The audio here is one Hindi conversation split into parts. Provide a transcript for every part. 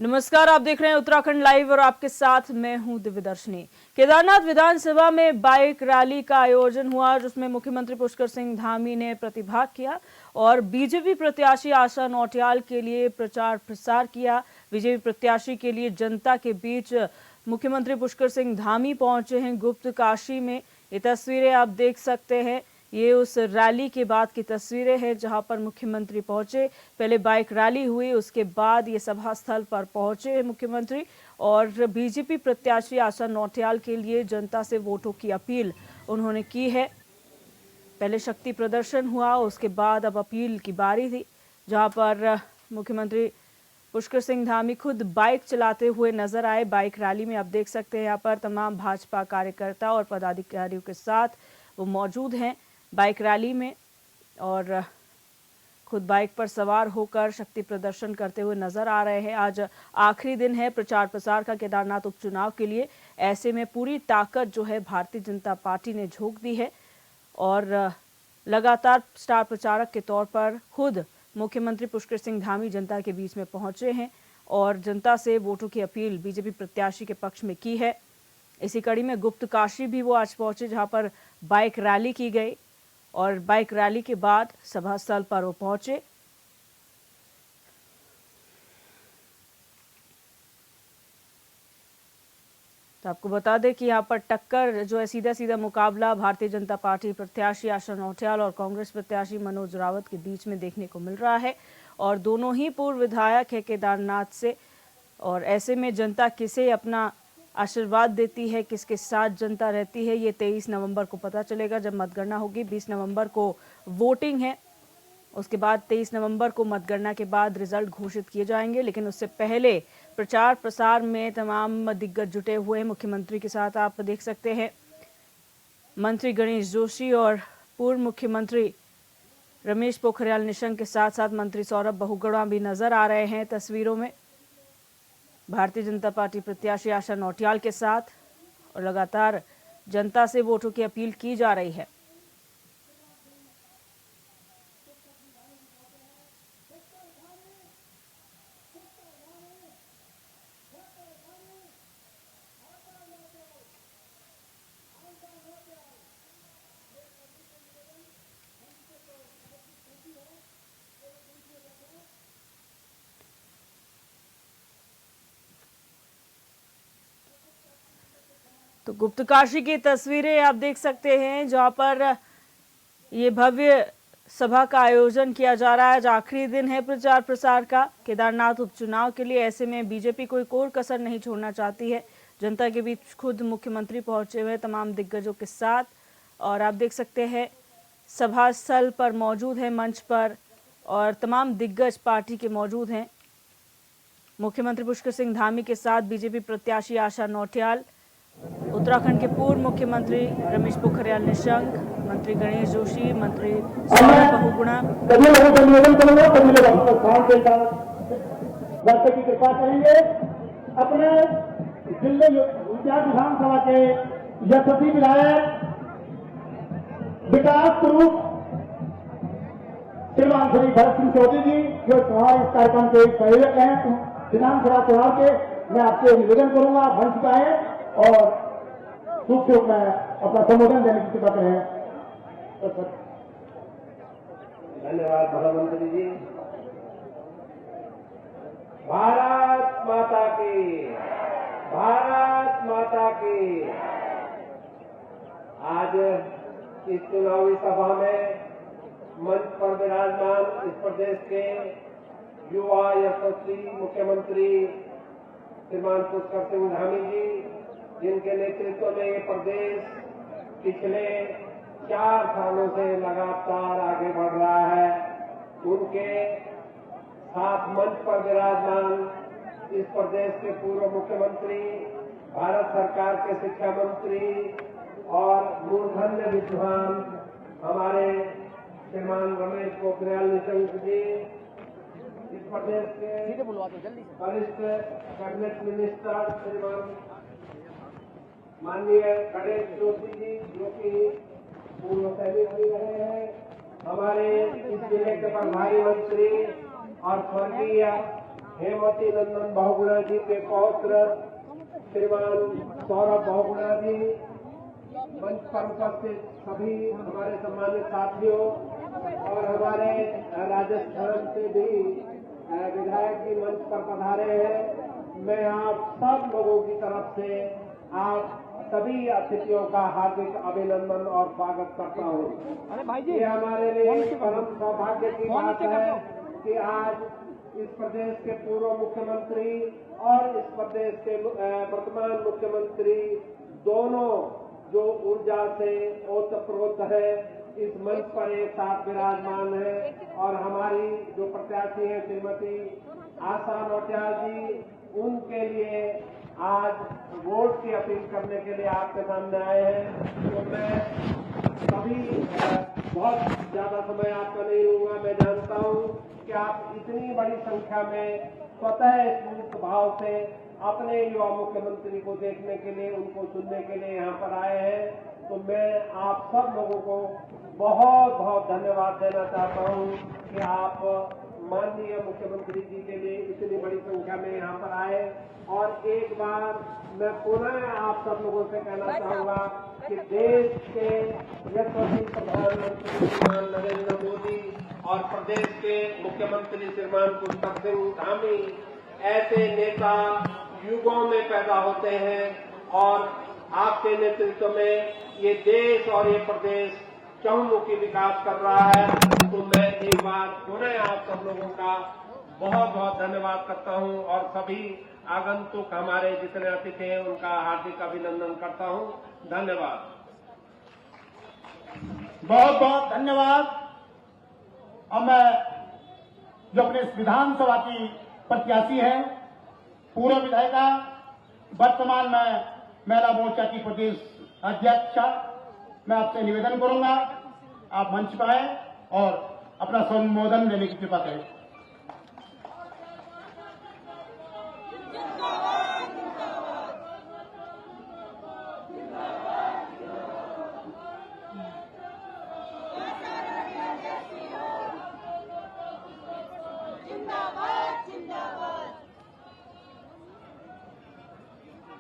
नमस्कार, आप देख रहे हैं उत्तराखंड लाइव और आपके साथ मैं हूं दिव्यदर्शनी। केदारनाथ विधानसभा में बाइक रैली का आयोजन हुआ जिसमें मुख्यमंत्री पुष्कर सिंह धामी ने प्रतिभाग किया और बीजेपी प्रत्याशी आशा नौटियाल के लिए प्रचार प्रसार किया। बीजेपी प्रत्याशी के लिए जनता के बीच मुख्यमंत्री पुष्कर सिंह धामी पहुंचे हैं गुप्त काशी में। ये तस्वीरें आप देख सकते हैं, ये उस रैली के बाद की तस्वीरें हैं जहां पर मुख्यमंत्री पहुंचे। पहले बाइक रैली हुई, उसके बाद ये सभा स्थल पर पहुंचे मुख्यमंत्री और बीजेपी प्रत्याशी आशा नौटियाल के लिए जनता से वोटों की अपील उन्होंने की है। पहले शक्ति प्रदर्शन हुआ, उसके बाद अब अपील की बारी थी जहां पर मुख्यमंत्री पुष्कर सिंह धामी खुद बाइक चलाते हुए नजर आए। बाइक रैली में आप देख सकते हैं यहाँ पर तमाम भाजपा कार्यकर्ता और पदाधिकारियों के साथ वो मौजूद हैं बाइक रैली में और खुद बाइक पर सवार होकर शक्ति प्रदर्शन करते हुए नजर आ रहे हैं। आज आखिरी दिन है प्रचार प्रसार का केदारनाथ उपचुनाव के लिए। ऐसे में पूरी ताकत जो है भारतीय जनता पार्टी ने झोंक दी है और लगातार स्टार प्रचारक के तौर पर खुद मुख्यमंत्री पुष्कर सिंह धामी जनता के बीच में पहुंचे हैं और जनता से वोटों की अपील बीजेपी प्रत्याशी के पक्ष में की है। इसी कड़ी में गुप्त काशी भी वो आज पहुंचे जहां पर बाइक रैली की गई और बाइक रैली के बाद सभा स्थल पर वो पहुंचे। तो आपको बता दें कि यहाँ पर टक्कर जो है सीधा सीधा मुकाबला भारतीय जनता पार्टी प्रत्याशी आशा नौटियाल और कांग्रेस प्रत्याशी मनोज रावत के बीच में देखने को मिल रहा है और दोनों ही पूर्व विधायक है केदारनाथ से। और ऐसे में जनता किसे अपना आशीर्वाद देती है, किसके साथ जनता रहती है, ये 23 नवंबर को पता चलेगा जब मतगणना होगी। 20 नवंबर को वोटिंग है, उसके बाद 23 नवंबर को मतगणना के बाद रिजल्ट घोषित किए जाएंगे। लेकिन उससे पहले प्रचार प्रसार में तमाम दिग्गज जुटे हुए हैं मुख्यमंत्री के साथ। आप देख सकते हैं मंत्री गणेश जोशी और पूर्व मुख्यमंत्री रमेश पोखरियाल निशंक के साथ साथ मंत्री सौरभ बहुगुणा भी नजर आ रहे हैं तस्वीरों में भारतीय जनता पार्टी प्रत्याशी आशा नौटियाल के साथ और लगातार जनता से वोटों की अपील की जा रही है। तो गुप्त काशी की तस्वीरें आप देख सकते हैं जहां पर ये भव्य सभा का आयोजन किया जा रहा है। आज आखिरी दिन है प्रचार प्रसार का केदारनाथ उपचुनाव के लिए। ऐसे में बीजेपी कोई कोर कसर नहीं छोड़ना चाहती है। जनता के बीच खुद मुख्यमंत्री पहुंचे हुए तमाम दिग्गजों के साथ और आप देख सकते हैं सभा स्थल पर मौजूद है मंच पर और तमाम दिग्गज पार्टी के मौजूद हैं। मुख्यमंत्री पुष्कर सिंह धामी के साथ बीजेपी प्रत्याशी आशा नौटियाल, उत्तराखंड के पूर्व मुख्यमंत्री रमेश पोखरियाल निशंक, मंत्री गणेश जोशी, मंत्री सौरभ बहुगुणा। की कृपा करेंगे अपने दिल्ली विधानसभा के यशस्वी विधायक विकास स्वरूप श्रीमान श्री भरत सिंह चौधरी जी जो तुम्हारे इस कार्यक्रम के संयोजक हैं विधानसभा चुनाव के, मैं आपसे निवेदन करूंगा मंच का है और सुख से मैं अपना संबोधन देने की कृपा करें। धन्यवाद प्रधानमंत्री जी। भारत माता की, भारत माता की। आज इस चुनावी सभा में मंच पर विराजमान इस प्रदेश के युवा यशस्वी मुख्यमंत्री श्रीमान पुष्कर सिंह धामी जी, जिनके नेतृत्व में ये प्रदेश पिछले 4 सालों से लगातार आगे बढ़ रहा है, उनके साथ मंच पर विराजमान इस प्रदेश के पूर्व मुख्यमंत्री, भारत सरकार के शिक्षा मंत्री और मूर्धन्य विद्वान हमारे श्रीमान रमेश पोखरियाल निशंक जी, इस प्रदेश के वरिष्ठ कैबिनेट मिनिस्टर श्रीमान माननीय गणेश जोशी जी जो कि पूर्व सैनिक भी रहे हैं, हमारे इस जिले के प्रभारी मंत्री और स्वर्गीय हेमवती नंदन बहुगुणा जी के पौत्र श्रीमान सौरभ बहुगुणा जी, मंच पर उपस्थित सभी हमारे सम्मानित साथियों और हमारे राजस्थान से भी विधायक जी मंच पर पधारे हैं। मैं आप सब लोगों की तरफ से आप सभी अतिथियों का हार्दिक अभिनंदन और स्वागत करता हूं। ये हमारे लिए परम सौभाग्य की बात है कि आज इस प्रदेश के पूर्व मुख्यमंत्री और इस प्रदेश के वर्तमान मुख्यमंत्री दोनों जो ऊर्जा से ओतप्रोत है इस मंच पर एक साथ विराजमान है और हमारी जो प्रत्याशी है श्रीमती आशा नौटियाल जी, उनके लिए आज वोट की अपील करने के लिए आपके सामने आए हैं। तो मैं सभी बहुत ज्यादा समय आपका नहीं लूंगा। मैं जानता हूं कि आप इतनी बड़ी संख्या में स्वतः स्फूर्त भाव से अपने युवा मुख्यमंत्री को देखने के लिए, उनको सुनने के लिए यहाँ पर आए हैं। तो मैं आप सब लोगों को बहुत बहुत धन्यवाद देना चाहता हूँ कि आप माननीय मुख्यमंत्री जी के लिए इतनी बड़ी संख्या में यहाँ पर आए। और एक बार मैं पुनः आप सब लोगों से कहना चाहूंगा कि देश के यशस्वी प्रधानमंत्री श्रीमान नरेंद्र मोदी और प्रदेश के मुख्यमंत्री श्रीमान पुष्कर सिंह धामी ऐसे नेता युगों में पैदा होते हैं और आपके नेतृत्व में ये देश और ये प्रदेश चहुमुखी विकास कर रहा है। तो मैं एक बार पुनः आप सब लोगों का बहुत बहुत धन्यवाद करता हूं और सभी आगंतुक हमारे जितने अतिथि हैं उनका हार्दिक अभिनंदन करता हूं। धन्यवाद। बहुत बहुत धन्यवाद। अब मैं जो अपने इस विधानसभा की प्रत्याशी है, पूर्व विधायिका, वर्तमान में महिला मोर्चा की प्रदेश अध्यक्षा, मैं आपसे निवेदन करूंगा आप मंच पर आए और अपना संबोधन देने की कृपा करें।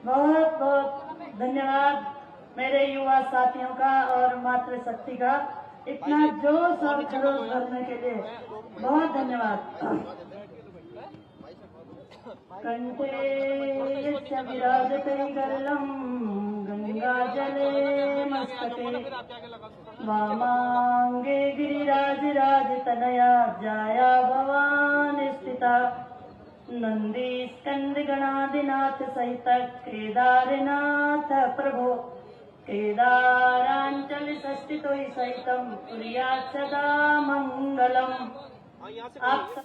बहुत बहुत धन्यवाद मेरे युवा साथियों का और मातृशक्ति का इतना जोश और खरोश भरने के लिए बहुत धन्यवाद। कंठे विराजते गरलम गंगा जले मस्तके वामांगे गिरिराज राज तनया जाया भवान स्थिता नंदी स्कंद गणादिनाथ सहित केदारनाथ प्रभो केदारांचल षष्ठितो सहितम कुर्यात् सदा मंगलम। आप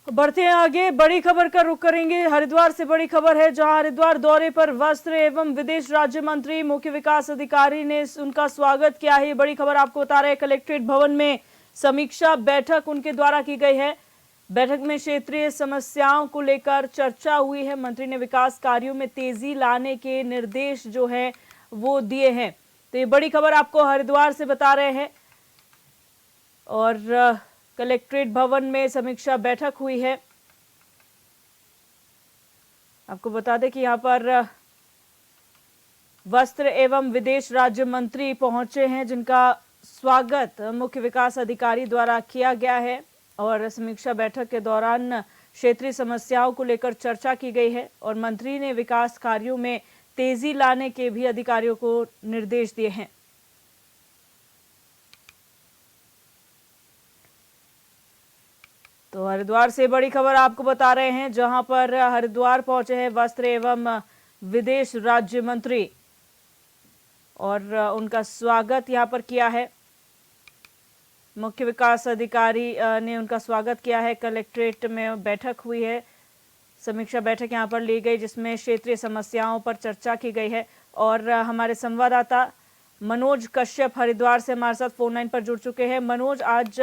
बढ़ते हैं आगे, बड़ी खबर का रुख करेंगे। हरिद्वार से बड़ी खबर है, जहां हरिद्वार दौरे पर वस्त्र एवं विदेश राज्य मंत्री मुख्य विकास अधिकारी ने उनका स्वागत किया है। बड़ी खबर आपको बता रहे हैं, कलेक्ट्रेट भवन में समीक्षा बैठक उनके द्वारा की गई है। बैठक में क्षेत्रीय समस्याओं को लेकर चर्चा हुई है। मंत्री ने विकास कार्यों में तेजी लाने के निर्देश जो है वो दिए हैं। तो ये बड़ी खबर आपको हरिद्वार से बता रहे हैं। और कलेक्ट्रेट भवन में समीक्षा बैठक हुई है। आपको बता दें कि यहाँ पर वस्त्र एवं विदेश राज्य मंत्री पहुंचे हैं, जिनका स्वागत मुख्य विकास अधिकारी द्वारा किया गया है। और समीक्षा बैठक के दौरान क्षेत्रीय समस्याओं को लेकर चर्चा की गई है और मंत्री ने विकास कार्यों में तेजी लाने के भी अधिकारियों को निर्देश दिए हैं। तो हरिद्वार से बड़ी खबर आपको बता रहे हैं, जहां पर हरिद्वार पहुंचे हैं वस्त्र एवं विदेश राज्य मंत्री और उनका स्वागत यहां पर किया है। मुख्य विकास अधिकारी ने उनका स्वागत किया है। कलेक्ट्रेट में बैठक हुई है, समीक्षा बैठक यहां पर ली गई, जिसमें क्षेत्रीय समस्याओं पर चर्चा की गई है। और हमारे संवाददाता मनोज कश्यप हरिद्वार से हमारे साथ फोन लाइन पर जुड़ चुके हैं। मनोज, आज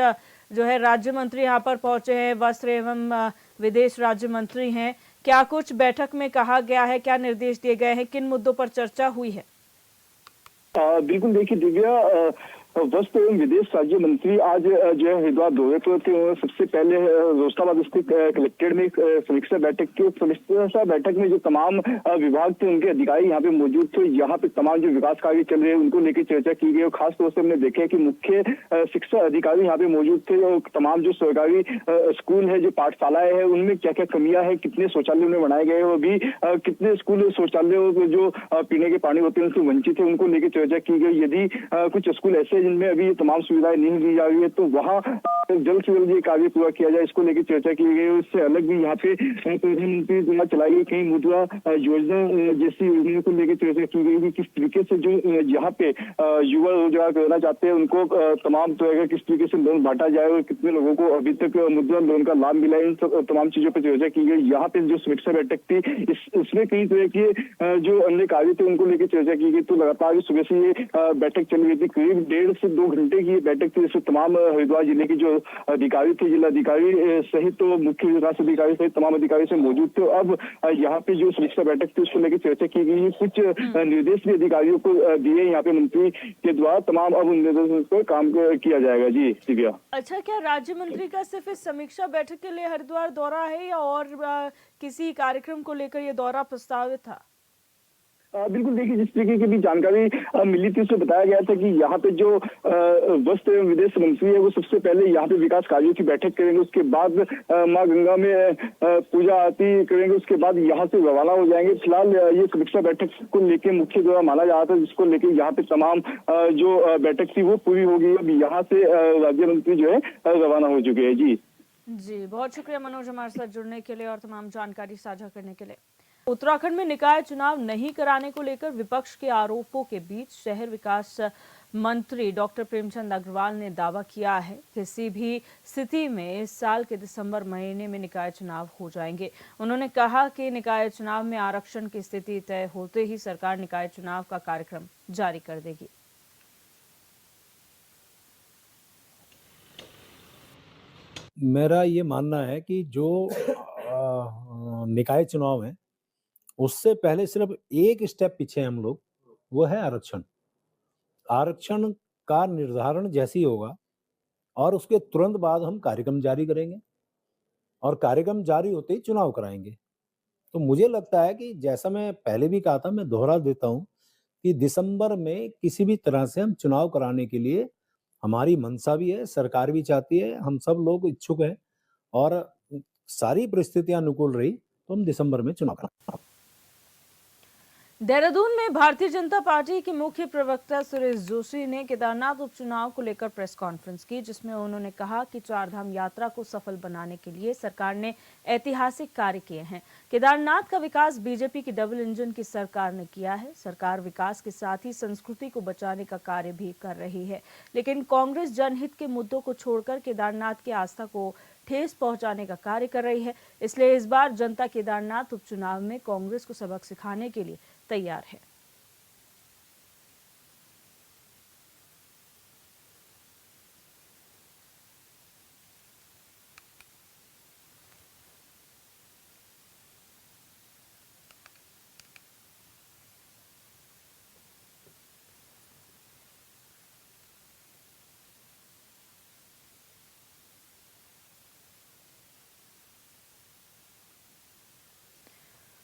जो है राज्य मंत्री यहाँ पर पहुंचे हैं, वस्त्र एवं विदेश राज्य मंत्री हैं, क्या कुछ बैठक में कहा गया है, क्या निर्देश दिए गए हैं, किन मुद्दों पर चर्चा हुई है? बिल्कुल, देखिए दिव्या, वस्त्र एवं विदेश राज्य मंत्री आज जो है हरिद्वार दौरे पर थे। सबसे पहले रोस्ताबाद स्थित कलेक्ट्रेट में समीक्षा बैठक की। समीक्षा बैठक में जो तमाम विभाग थे उनके अधिकारी यहाँ पे मौजूद थे। यहाँ पे तमाम जो विकास कार्य चल रहे हैं उनको लेकर चर्चा की गई और खासतौर से हमने देखा कि मुख्य शिक्षा अधिकारी यहाँ पे मौजूद थे और तमाम जो सरकारी स्कूल है, जो पाठशालाएं है, उनमें क्या क्या कमियां है, कितने शौचालय उन्हें बनाए गए और भी कितने स्कूल शौचालय जो पीने के पानी होते हैं उनसे वंचित है, उनको लेकर चर्चा की गई। यदि कुछ स्कूल ऐसे जिनमें अभी तमाम सुविधाएं नहीं दी जा रही है तो वहाँ जल्द से जल्द ये कार्य पूरा किया जाए, इसको लेकर चर्चा की गई। इससे अलग भी यहाँ पे प्रधानमंत्री द्वारा चलाई गई कई मुद्रा योजना जैसी योजनाओं को लेकर चर्चा की गई कि किस तरीके से जो यहाँ पे युवा रोजगार करना चाहते हैं उनको तमाम तरह का किस तरीके से लोन बांटा जाए और कितने लोगों को अभी तक मुद्रा लोन का लाभ मिला है, इन तमाम चीजों पर चर्चा की गई। यहाँ पे जो समीक्षा बैठक थी इसमें कई तरह के जो अन्य कार्य थे उनको लेकर चर्चा की गई। तो लगातार सुबह से ये बैठक चल रही थी, करीब 1.5 से 2 घंटे की बैठक थी, जिसमें तमाम हरिद्वार जिले के जो अधिकारी थे, जिलाधिकारी सहित तो मुख्य विकास अधिकारी सहित तमाम अधिकारी से मौजूद थे। अब यहाँ पे जो समीक्षा बैठक थी उसको लेकर चर्चा की गई। कुछ निर्देश भी अधिकारियों को दिए यहाँ पे मंत्री के द्वारा, तमाम अब उन निर्देशों पर काम किया जाएगा। जी दिव्या। अच्छा, क्या राज्य मंत्री का सिर्फ इस समीक्षा बैठक के लिए हरिद्वार दौरा है या और किसी कार्यक्रम को लेकर ये दौरा प्रस्तावित था? बिल्कुल, देखिए जिस तरीके की भी जानकारी मिली थी उसमें बताया गया था कि यहाँ पे जो वस्त्र एवं विदेश मंत्री है वो सबसे पहले यहाँ पे विकास कार्यों की बैठक करेंगे, उसके बाद माँ गंगा में पूजा आरती करेंगे, उसके बाद यहाँ से रवाना हो जाएंगे। फिलहाल ये समीक्षा बैठक को लेकर मुख्य दौरा माना जा रहा था, जिसको लेकर यहाँ पे तमाम जो बैठक थी वो पूरी हो गई। अब यहाँ से राज्य मंत्री जो है रवाना हो चुके हैं। जी, बहुत शुक्रिया मनोज हमारे साथ जुड़ने के लिए और तमाम जानकारी साझा करने के लिए। उत्तराखंड में निकाय चुनाव नहीं कराने को लेकर विपक्ष के आरोपों के बीच शहर विकास मंत्री डॉक्टर प्रेमचंद अग्रवाल ने दावा किया है किसी भी स्थिति में इस साल के दिसंबर महीने में निकाय चुनाव हो जाएंगे। उन्होंने कहा कि निकाय चुनाव में आरक्षण की स्थिति तय होते ही सरकार निकाय चुनाव का कार्यक्रम जारी कर देगी। मेरा ये मानना है कि जो निकाय चुनाव है उससे पहले सिर्फ एक स्टेप पीछे हम लोग, वो है आरक्षण। आरक्षण का निर्धारण जैसे ही होगा और उसके तुरंत बाद हम कार्यक्रम जारी करेंगे और कार्यक्रम जारी होते ही चुनाव कराएंगे। तो मुझे लगता है कि जैसा मैं पहले भी कहा था, मैं दोहरा देता हूं कि दिसंबर में किसी भी तरह से हम चुनाव कराने के लिए हमारी मंशा भी है, सरकार भी चाहती है, हम सब लोग इच्छुक हैं और सारी परिस्थितियां अनुकूल रही तो हम दिसंबर में चुनाव कराएंगे। देहरादून में भारतीय जनता पार्टी के मुख्य प्रवक्ता सुरेश जोशी ने केदारनाथ उपचुनाव को लेकर प्रेस कॉन्फ्रेंस की, जिसमें उन्होंने कहा कि चारधाम यात्रा को सफल बनाने के लिए सरकार ने ऐतिहासिक कार्य किए हैं। केदारनाथ का विकास बीजेपी की डबल इंजन की सरकार ने किया है। सरकार विकास के साथ ही संस्कृति को बचाने का कार्य भी कर रही है, लेकिन कांग्रेस जनहित के मुद्दों को छोड़कर केदारनाथ की आस्था को ठेस पहुंचाने का कार्य कर रही है। इसलिए इस बार जनता केदारनाथ उपचुनाव में कांग्रेस को सबक सिखाने के लिए तैयार है।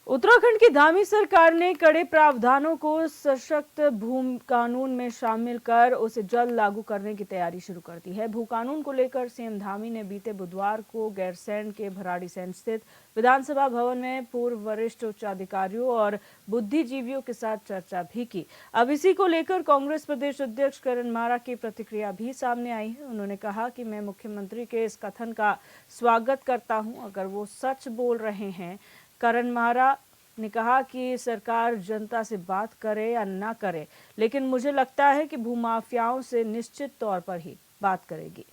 उत्तराखंड की धामी सरकार ने कड़े प्रावधानों को सशक्त भू कानून में शामिल कर उसे जल्द लागू करने की तैयारी शुरू कर दी है। भू कानून को लेकर सीएम धामी ने बीते बुधवार को गैरसैंण के भराड़ीसैंण स्थित विधानसभा भवन में पूर्व वरिष्ठ उच्चाधिकारियों और बुद्धिजीवियों के साथ चर्चा भी की। अब इसी को लेकर कांग्रेस प्रदेश अध्यक्ष करण मारा की प्रतिक्रिया भी सामने आई है। उन्होंने कहा कि मैं मुख्यमंत्री के इस कथन का स्वागत करता हूं अगर वो सच बोल रहे हैं। करण मारा ने कहा कि सरकार जनता से बात करे या ना करे, लेकिन मुझे लगता है कि भूमाफियाओं से निश्चित तौर पर ही बात करेगी।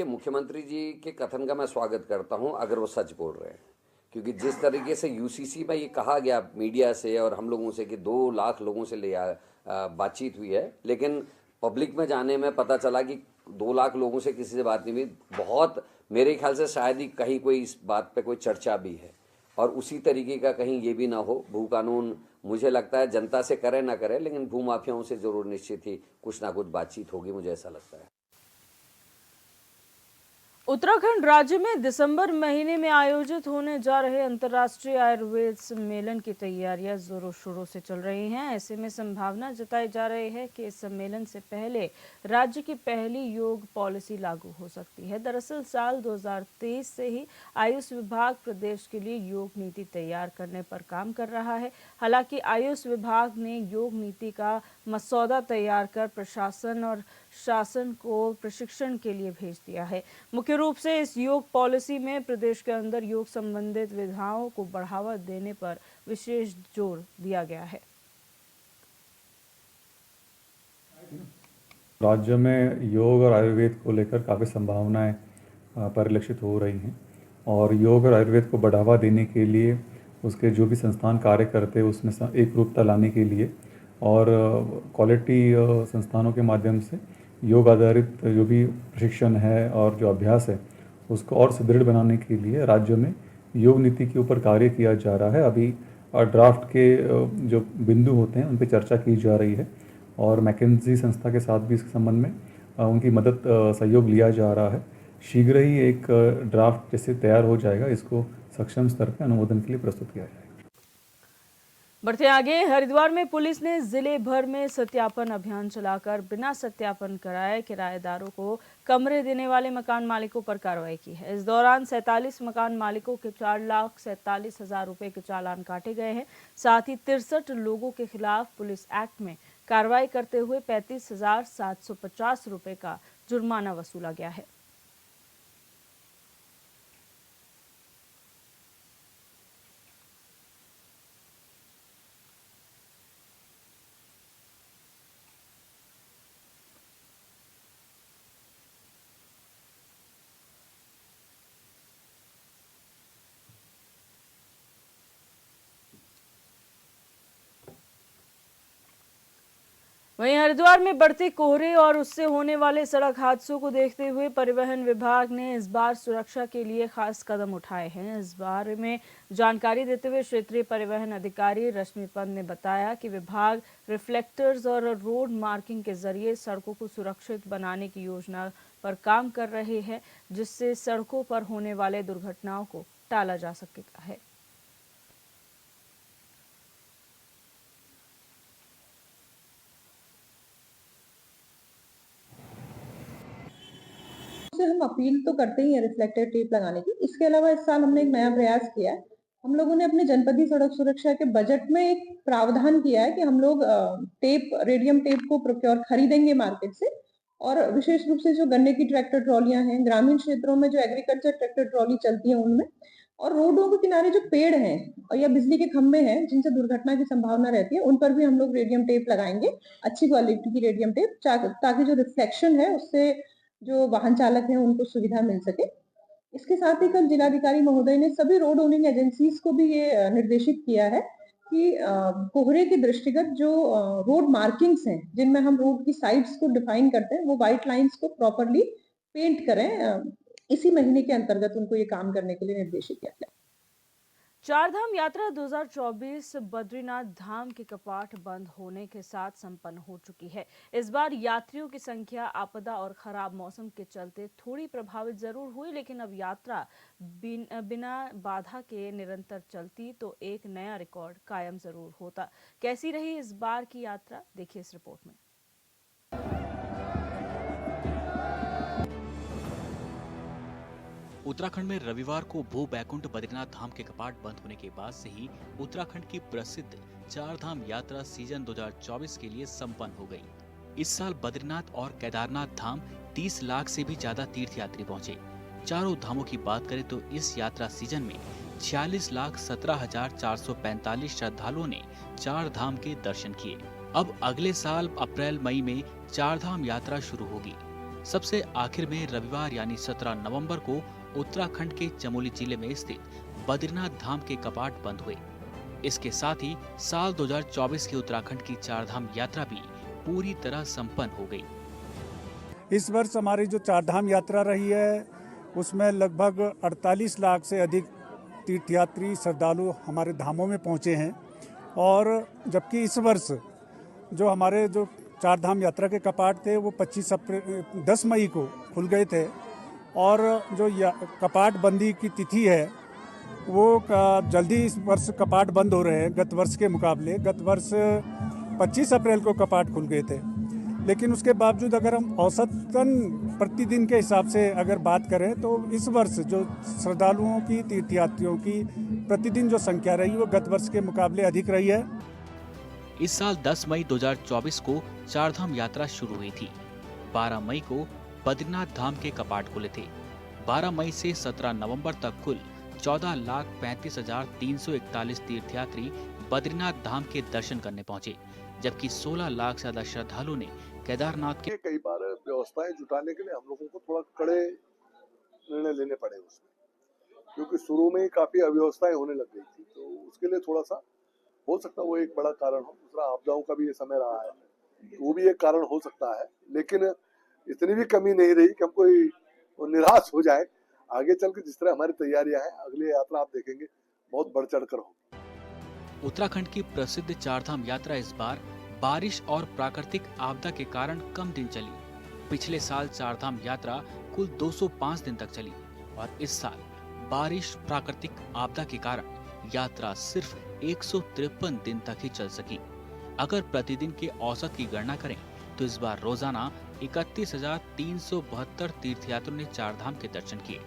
मुख्यमंत्री जी के कथन का मैं स्वागत करता हूं अगर वो सच बोल रहे हैं, क्योंकि जिस तरीके से यूसीसी में ये कहा गया मीडिया से और हम लोगों से कि 2 लाख लोगों से बातचीत हुई है, लेकिन पब्लिक में जाने में पता चला कि 2 लाख लोगों से किसी से बात नहीं हुई। बहुत मेरे ख्याल से शायद ही कहीं कोई इस बात पे कोई चर्चा भी है। और उसी तरीके का कहीं ये भी ना हो। भू कानून मुझे लगता है जनता से करे ना करे, लेकिन भू माफियाओं से जरूर निश्चित ही कुछ ना कुछ बातचीत होगी, मुझे ऐसा लगता है। उत्तराखंड राज्य में दिसंबर महीने में आयोजित होने जा रहे अंतर्राष्ट्रीय आयुर्वेद सम्मेलन की तैयारियां जोरों शोरों से चल रही हैं। ऐसे में संभावना जताई जा रही है कि इस सम्मेलन से पहले राज्य की पहली योग पॉलिसी लागू हो सकती है। दरअसल साल 2023 से ही आयुष विभाग प्रदेश के लिए योग नीति तैयार करने पर काम कर रहा है। हालांकि आयुष विभाग ने योग नीति का मसौदा तैयार कर प्रशासन और शासन को प्रशिक्षण के लिए भेज दिया है। मुख्य रूप से इस योग पॉलिसी में प्रदेश के अंदर योग संबंधित विधाओं को बढ़ावा देने पर विशेष जोर दिया गया है। राज्य में योग और आयुर्वेद को लेकर काफ़ी संभावनाएं परिलक्षित हो रही हैं और योग और आयुर्वेद को बढ़ावा देने के लिए उसके जो भी संस्थान कार्य करते हैं उसमें एक रूपता लाने के लिए और क्वालिटी संस्थानों के माध्यम से योग आधारित जो भी प्रशिक्षण है और जो अभ्यास है उसको और सुदृढ़ बनाने के लिए राज्य में योग नीति के ऊपर कार्य किया जा रहा है। अभी ड्राफ्ट के जो बिंदु होते हैं उन पर चर्चा की जा रही है और मैकेंजी संस्था के साथ भी इस संबंध में उनकी मदद सहयोग लिया जा रहा है। शीघ्र ही एक ड्राफ्ट जैसे तैयार हो जाएगा, इसको सक्षम स्तर पर अनुमोदन के लिए प्रस्तुत किया जाएगा। बढ़ते आगे, हरिद्वार में पुलिस ने जिले भर में सत्यापन अभियान चलाकर बिना सत्यापन कराए किराएदारों को कमरे देने वाले मकान मालिकों पर कार्रवाई की है। इस दौरान 47 मकान मालिकों के 4,47,000 रुपए के चालान काटे गए हैं। साथ ही 63 लोगों के खिलाफ पुलिस एक्ट में कार्रवाई करते हुए 35,750 रुपए का जुर्माना वसूला गया है। वहीं हरिद्वार में बढ़ते कोहरे और उससे होने वाले सड़क हादसों को देखते हुए परिवहन विभाग ने इस बार सुरक्षा के लिए खास कदम उठाए हैं। इस बारे में जानकारी देते हुए क्षेत्रीय परिवहन अधिकारी रश्मिपंत ने बताया कि विभाग रिफ्लेक्टर्स और रोड मार्किंग के जरिए सड़कों को सुरक्षित बनाने की योजना पर काम कर रहे हैं, जिससे सड़कों पर होने वाले दुर्घटनाओं को टाला जा सकेगा है। हम अपील तो करते ही हैं रिफ्लेक्टर टेप लगाने की। इसके अलावा इस साल हमने एक नया प्रयास किया है। हम लोगों ने अपने जनपदीय सड़क सुरक्षा के बजट में एक प्रावधान किया है कि हम लोग टेप, रेडियम टेप को प्रोक्योर खरीदेंगे मार्केट से और विशेष रूप से जो गन्ने की ट्रैक्टर ट्रॉलियां हैं, ग्रामीण क्षेत्रों में जो एग्रीकल्चर ट्रैक्टर ट्रॉली चलती है उनमें, और रोडों के किनारे जो पेड़ हैं और या बिजली के खंभे हैं जिनसे दुर्घटना की संभावना रहती है, उन पर भी हम लोग रेडियम टेप लगाएंगे, अच्छी क्वालिटी की रेडियम टेप, ताकि जो रिफ्लेक्शन है उससे जो वाहन चालक हैं उनको सुविधा मिल सके। इसके साथ ही कल जिलाधिकारी महोदय ने सभी रोड ओनिंग एजेंसीज को भी ये निर्देशित किया है कि कोहरे के दृष्टिगत जो रोड मार्किंग्स हैं जिनमें हम रोड की साइड्स को डिफाइन करते हैं, वो व्हाइट लाइंस को प्रॉपरली पेंट करें। इसी महीने के अंतर्गत उनको ये काम करने के लिए निर्देशित किया गया। चारधाम यात्रा 2024 बद्रीनाथ धाम के कपाट बंद होने के साथ संपन्न हो चुकी है। इस बार यात्रियों की संख्या आपदा और खराब मौसम के चलते थोड़ी प्रभावित जरूर हुई, लेकिन अब यात्रा बिना बाधा के निरंतर चलती तो एक नया रिकॉर्ड कायम जरूर होता। कैसी रही इस बार की यात्रा, देखिए इस रिपोर्ट में। उत्तराखंड में रविवार को भू बैकुंठ बद्रीनाथ धाम के कपाट बंद होने के बाद से ही उत्तराखंड की प्रसिद्ध चारधाम यात्रा सीजन 2024 के लिए संपन्न हो गई। इस साल बद्रीनाथ और केदारनाथ धाम 30 लाख से भी ज्यादा तीर्थयात्री पहुंचे। चारों धामों की बात करें तो इस यात्रा सीजन में 46,17,445 श्रद्धालुओं ने चार धाम के दर्शन किए। अब अगले साल अप्रैल मई में चारधाम यात्रा शुरू होगी। सबसे आखिर में रविवार यानी 17 नवंबर को उत्तराखंड के चमोली जिले में स्थित बद्रीनाथ धाम के कपाट बंद हुए। इसके साथ ही साल 2024 की उत्तराखंड की चारधाम यात्रा भी पूरी तरह संपन्न हो गई। इस वर्ष हमारी जो चारधाम यात्रा रही है उसमें लगभग 48 लाख से अधिक तीर्थयात्री श्रद्धालु हमारे धामों में पहुँचे हैं। और जबकि इस वर्ष जो हमारे जो चार धाम यात्रा के कपाट थे वो 10 मई को खुल गए थे, और जो कपाट बंदी की तिथि है वो जल्दी इस वर्ष कपाट बंद हो रहे हैं गत वर्ष के मुकाबले। गत वर्ष 25 अप्रैल को कपाट खुल गए थे, लेकिन उसके बावजूद अगर हम औसतन प्रतिदिन के हिसाब से अगर बात करें तो इस वर्ष जो श्रद्धालुओं की, तीर्थयात्रियों की प्रतिदिन जो संख्या रही वो गत वर्ष के मुकाबले अधिक रही है। इस साल 10 मई 2024 को चारधाम यात्रा शुरू हुई थी। 12 मई को बद्रीनाथ धाम के कपाट खुले थे। 12 मई से 17 नवंबर तक कुल 14,35,341 तीर्थयात्री बद्रीनाथ धाम के दर्शन करने पहुंचे, जबकि 16 लाख से ज्यादा श्रद्धालुओं ने केदारनाथ के कई बार व्यवस्थाएं जुटाने के लिए हम लोगों को थोड़ा कड़े निर्णय लेने पड़े उसमें, क्योंकि शुरू में ही काफी अव्यवस्थाएं होने लग गई थी, तो उसके लिए थोड़ा सा हो सकता है वो एक बड़ा कारण हो। दूसरा, आपदाओं का भी ये समय रहा है, वो भी एक कारण हो सकता है, लेकिन इतनी भी कमी नहीं रही कि हम कोई निराश हो जाए। आगे चल के जिस तरह हमारी तैयारियां हैं, अगली यात्रा आप देखेंगे बहुत बढ़ चढ़ कर हो। उत्तराखंड की प्रसिद्ध चारधाम यात्रा इस बार बारिश और प्राकृतिक आपदा के कारण कम दिन चली। पिछले साल चारधाम यात्रा कुल 205 दिन तक चली, और इस साल बारिश, प्राकृतिक आपदा के कारण यात्रा सिर्फ 153 दिन तक ही चल सकी। अगर प्रतिदिन के औसत की गणना करें तो इस बार रोजाना 31,372 तीर्थयात्रियों ने चारधाम के दर्शन किए।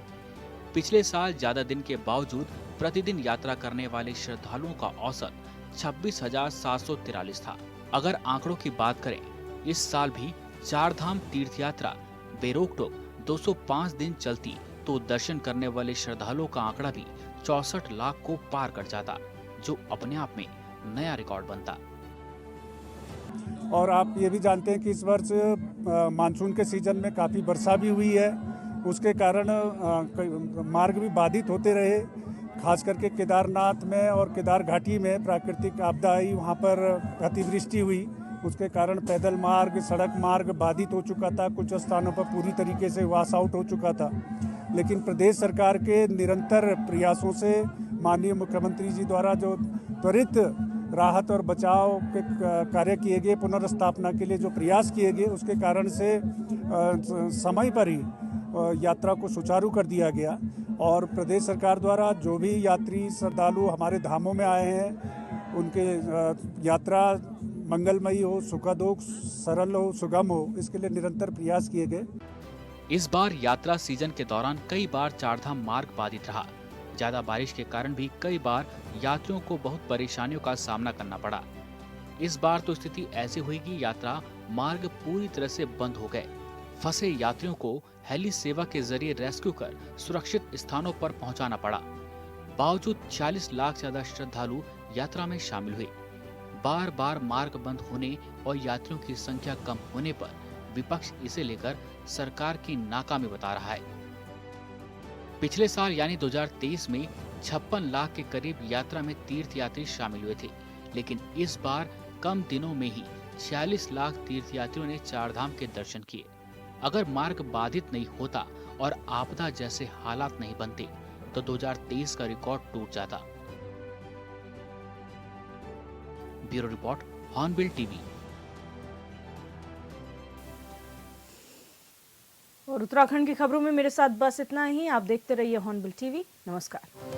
पिछले साल ज्यादा दिन के बावजूद प्रतिदिन यात्रा करने वाले श्रद्धालुओं का औसत 26,743 था। अगर आंकड़ों की बात करें, इस साल भी चारधाम तीर्थ यात्रा बेरोक-टोक 205 दिन चलती तो दर्शन करने वाले श्रद्धालुओं का आंकड़ा भी 64 लाख को पार कर जाता, जो अपने आप में नया रिकॉर्ड बनता। और आप ये भी जानते हैं कि इस वर्ष मानसून के सीजन में काफ़ी वर्षा भी हुई है, उसके कारण मार्ग भी बाधित होते रहे। खास करके केदारनाथ में और केदार घाटी में प्राकृतिक आपदा आई, वहाँ पर अतिवृष्टि हुई, उसके कारण पैदल मार्ग, सड़क मार्ग बाधित हो चुका था, कुछ स्थानों पर पूरी तरीके से वॉश आउट हो चुका था। लेकिन प्रदेश सरकार के निरंतर प्रयासों से माननीय मुख्यमंत्री जी द्वारा जो त्वरित राहत और बचाव के कार्य किए गए, पुनर्स्थापना के लिए जो प्रयास किए गए, उसके कारण से समय पर ही यात्रा को सुचारू कर दिया गया। और प्रदेश सरकार द्वारा जो भी यात्री श्रद्धालु हमारे धामों में आए हैं, उनके यात्रा मंगलमयी हो, सुखद हो, सरल हो, सुगम हो, इसके लिए निरंतर प्रयास किए गए। इस बार यात्रा सीजन के दौरान कई बार चारधाम मार्ग बाधित रहा। ज्यादा बारिश के कारण भी कई बार यात्रियों को बहुत परेशानियों का सामना करना पड़ा। इस बार तो स्थिति ऐसी हुई कि यात्रा मार्ग पूरी तरह से बंद हो गए। फंसे यात्रियों को हेली सेवा के जरिए रेस्क्यू कर सुरक्षित स्थानों पर पहुंचाना पड़ा। बावजूद 40 लाख से ज्यादा श्रद्धालु यात्रा में शामिल हुए। बार बार मार्ग बंद होने और यात्रियों की संख्या कम होने पर विपक्ष इसे लेकर सरकार की नाकामी बता रहा है। पिछले साल यानी 2023 में 56 लाख के करीब यात्रा में तीर्थयात्री शामिल हुए थे, लेकिन इस बार कम दिनों में ही 46 लाख तीर्थयात्रियों ने चारधाम के दर्शन किए। अगर मार्ग बाधित नहीं होता और आपदा जैसे हालात नहीं बनते तो 2023 का रिकॉर्ड टूट जाता। Bureau report, hornbill TV. और उत्तराखंड की खबरों में मेरे साथ बस इतना ही। आप देखते रहिए हॉर्नबिल टीवी। नमस्कार।